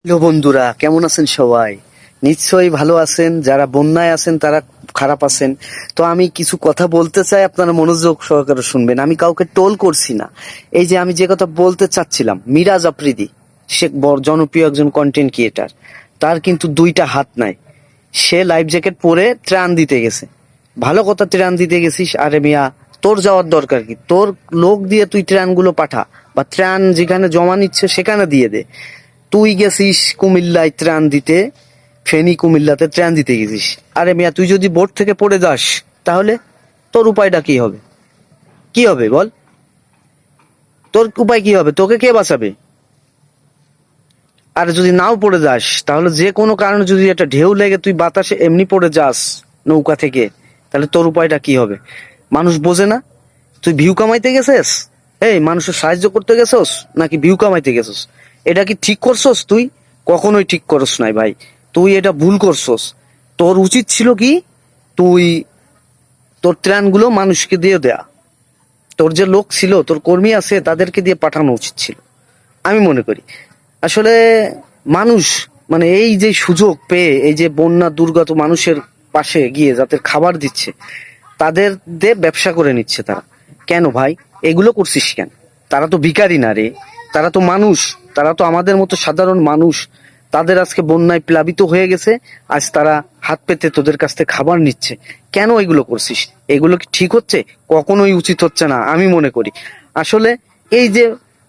Hello বন্ধুরা, কেমন আছেন সবাই? নিশ্চয়ই ভালো আছেন। যারা বন্যায় আছেন তারা খারাপ আছেন। তো আমি কিছু কথা বলতে চাই, আপনারা মনোযোগ সহকারে শুনবেন। আমি কাউকে টোল করছি না। এই যে আমি যে কথা বলতে চাচ্ছিলাম, মিরাজ আফ্রিদি, সে বড় জনপ্রিয় একজন কন্টেন্ট ক্রিয়েটার। তার কিন্তু দুইটা হাত নাই। সে লাইফ জ্যাকেট পরে ত্রাণ দিতে গেছে। ভালো কথা, ত্রাণ দিতে গেছিস। আরে মিয়া, তোর যাওয়ার দরকার কি? তোর লোক দিয়ে তুই ত্রাণগুলো পাঠা, বা ত্রাণ যেখানে জমা নিচ্ছে সেখানে দিয়ে দে। তুই গেছিস কুমিল্লায় ত্রাণ দিতে, ফেনী কুমিল্লাতে ত্রাণ দিতে গেছিস। আরে মিয়া, তুই যদি বোট থেকে পড়ে যাস তাহলে তোর উপায়টা কি হবে? কি হবে বল? তোর উপায় কি হবে? তোকে কে বাঁচাবে? আর যদি নাও পড়ে যাস, তাহলে যে কোনো কারণে যদি একটা ঢেউ লেগে তুই বাতাসে এমনি পড়ে যাস নৌকা থেকে, তাহলে তোর উপায়টা কি হবে? মানুষ বোঝে না। তুই ভিউ কামাইতে গেছিস? এই মানুষের সাহায্য করতে গেছস নাকি ভিউ কামাইতে গেছস? এটা কি ঠিক করছস তুই? কখনোই ঠিক করস নাই ভাই। তুই এটা ভুল করছস। তোর উচিত ছিল কি, তুই তোর ত্রাণগুলো মানুষকে দিয়ে দেয়া। তোর যে লোক ছিল, তোর কর্মী আছে, তাদেরকে দিয়ে পাঠানো উচিত ছিল, আমি মনে করি। আসলে মানুষ, মানে এই যে সুযোগ পেয়ে, এই যে বন্যা দুর্গত মানুষের পাশে গিয়ে যাদের খাবার দিচ্ছে, তাদের দিয়ে ব্যবসা করে নিচ্ছে তারা। কেন ভাই এগুলো করছিস কেন? তারা তো ভিখারি না রে, তারা তো মানুষ। তারা তো আমাদের মতো সাধারণ মানুষ। তাদের আজকে বন্যায় প্লাবিত হয়ে গেছে, আজ তারা হাত পেতে তোদের কাছ থেকে খাবার নিচ্ছে। কেন এগুলো করছিস? এগুলো কি ঠিক হচ্ছে? কখনোই উচিত হচ্ছে না, আমি মনে করি। আসলে এই যে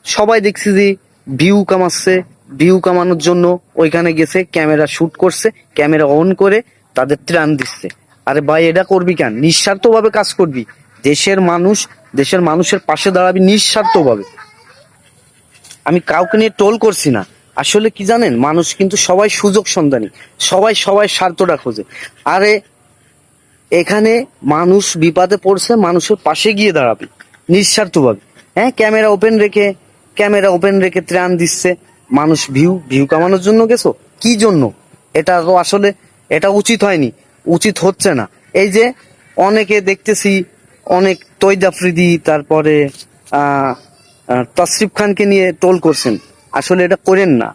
সবাই দেখছি যে ভিউ কামাচ্ছে, ভিউ কামানোর জন্য ওইখানে গেছে, ক্যামেরা শুট করছে, ক্যামেরা অন করে তাদের ত্রাণ দিচ্ছে। আরে ভাই, এটা করবি কেন? নিঃস্বার্থভাবে কাজ করবি। দেশের মানুষ, দেশের মানুষের পাশে দাঁড়াবি নিঃস্বার্থভাবে। আমি কাউকে নিয়ে টোল করছি না। আসলে কি জানেন, মানুষ কিন্তু সবাই সুযোগ সন্ধানী, সবাই সবাই স্বার্থটা খোঁজে। আরে এখানে মানুষ বিপদে পড়ছে, মানুষের পাশে গিয়ে দাঁড়াবে নিঃস্বার্থভাবে। হ্যাঁ, ক্যামেরা ওপেন রেখে ত্রাণ দিচ্ছে। মানুষ ভিউ ভিউ কামানোর জন্য গেছো? কি জন্য? এটা তো আসলে এটা উচিত হয়নি, উচিত হচ্ছে না। এই যে অনেকে দেখতেছি, অনেক তৈদ আফ্রিদি, তারপরে আহ তসরিফ খানকে নিয়ে টোল করছেন। আসলে এটা করেন না।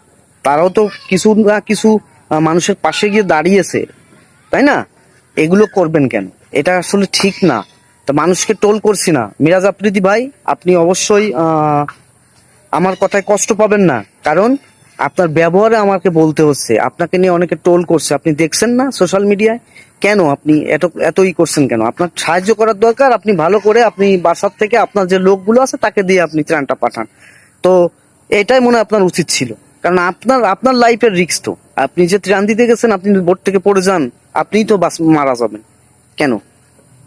তারাও তো কিছু না কিছু মানুষের পাশে গিয়ে দাঁড়িয়েছে, তাই না? এগুলো করবেন কেন? এটা আসলে ঠিক না। তো মানুষকে টোল করছি না। মিরাজ আফ্রিদি ভাই, আপনি অবশ্যই আমার কথায় কষ্ট পাবেন না, কারণ আপনার ব্যবহারে আমাকে বলতে হচ্ছে। আপনাকে নিয়ে অনেকে টোল করছে, আপনি দেখছেন না সোশ্যাল মিডিয়ায়? কেন আপনি এতই করছেন কেন? আপনার সাহায্য করার দরকার, আপনি ভালো করে আপনি বাসার থেকে আপনার যে লোকগুলো আছে তাকে দিয়ে আপনি ত্রাণটা পাঠান। তো এটাই মনে হয় আপনার উচিত ছিল, কারণ আপনার আপনার লাইফের রিস্ক তো। আপনি যে ত্রাণ দিতে গেছেন, আপনি বোট থেকে পড়ে যান, আপনিই তো মারা যাবেন। কেন?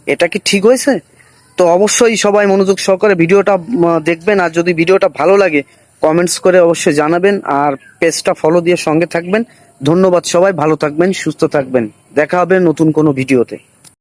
এটা কি ঠিক হয়েছে? তো অবশ্যই সবাই মনোযোগ সহকারে ভিডিওটা দেখবেন। আর যদি ভিডিওটা ভালো লাগে, কমেন্টস করে অবশ্যই জানাবেন। আর পেজটা ফলো দিয়ে সঙ্গে থাকবেন। ধন্যবাদ সবাই, ভালো থাকবেন, সুস্থ থাকবেন। দেখা হবে নতুন কোনো ভিডিওতে।